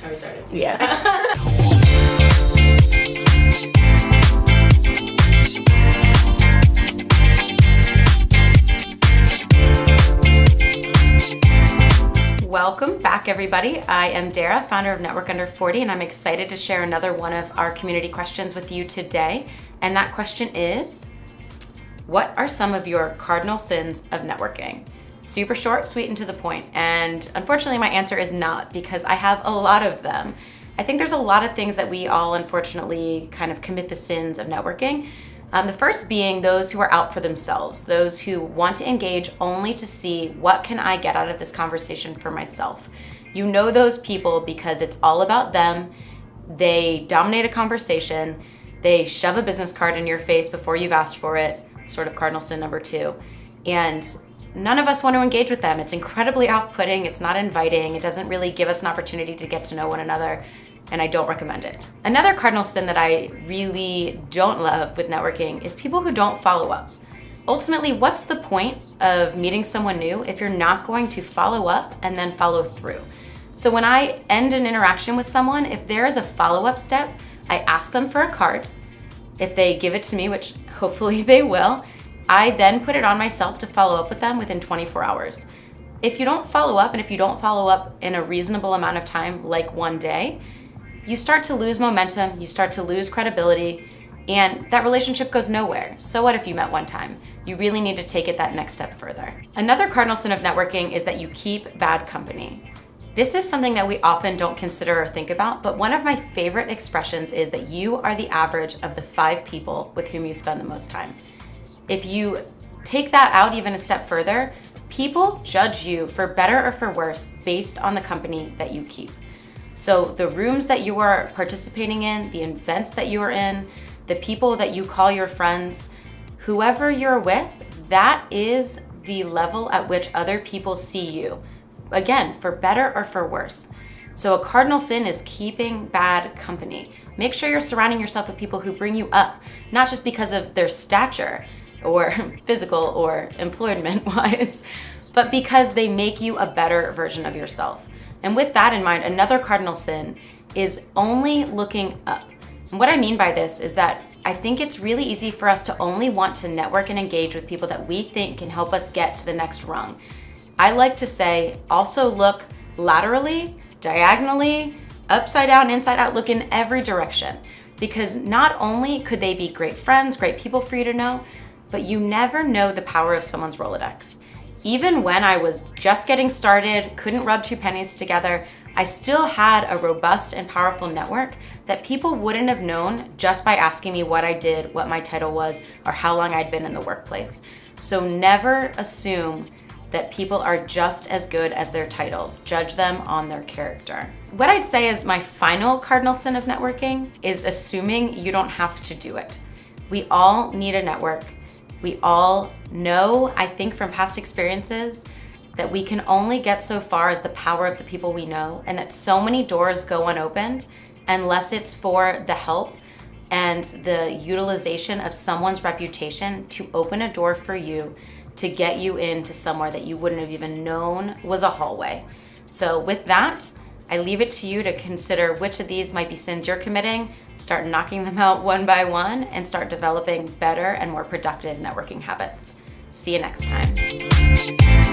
Have we started? Yeah. Welcome back, everybody. I am Dara, founder of Network Under 40, and I'm excited to share another one of our community questions with you today. And that question is, what are some of your cardinal sins of networking? Super short, sweet, and to the point. And unfortunately, my answer is not, because I have a lot of them. I think there's a lot of things that we all unfortunately kind of commit the sins of networking. The first being those who are out for themselves, those who want to engage only to see what can I get out of this conversation for myself. You know those people because it's all about them. They dominate a conversation. They shove a business card in your face before you've asked for it, sort of cardinal sin number 2. And none of us want to engage with them. It's incredibly off-putting. It's not inviting. It doesn't really give us an opportunity to get to know one another. And I don't recommend it. Another cardinal sin that I really don't love with networking is people who don't follow up. Ultimately, what's the point of meeting someone new if you're not going to follow up and then follow through? So when I end an interaction with someone, if there is a follow-up step, I ask them for a card. If they give it to me, which hopefully they will, I then put it on myself to follow up with them within 24 hours. If you don't follow up, and if you don't follow up in a reasonable amount of time, like one day, you start to lose momentum, you start to lose credibility, and that relationship goes nowhere. So what if you met one time? You really need to take it that next step further. Another cardinal sin of networking is that you keep bad company. This is something that we often don't consider or think about, but one of my favorite expressions is that you are the average of the 5 people with whom you spend the most time. If you take that out even a step further, people judge you for better or for worse based on the company that you keep. So the rooms that you are participating in, the events that you are in, the people that you call your friends, whoever you're with, that is the level at which other people see you. Again, for better or for worse. So a cardinal sin is keeping bad company. Make sure you're surrounding yourself with people who bring you up, not just because of their stature or physical or employment-wise, but because they make you a better version of yourself. And with that in mind, another cardinal sin is only looking up. And what I mean by this is that I think it's really easy for us to only want to network and engage with people that we think can help us get to the next rung. I like to say, also look laterally, diagonally, upside down, inside out, look in every direction. Because not only could they be great friends, great people for you to know, but you never know the power of someone's Rolodex. Even when I was just getting started, couldn't rub 2 pennies together, I still had a robust and powerful network that people wouldn't have known just by asking me what I did, what my title was, or how long I'd been in the workplace. So never assume that people are just as good as their title. Judge them on their character. What I'd say is my final cardinal sin of networking is assuming you don't have to do it. We all need a network. We all know, I think from past experiences, that we can only get so far as the power of the people we know, and that so many doors go unopened unless it's for the help and the utilization of someone's reputation to open a door for you to get you into somewhere that you wouldn't have even known was a hallway. So with that, I leave it to you to consider which of these might be sins you're committing, start knocking them out one by one, and start developing better and more productive networking habits. See you next time.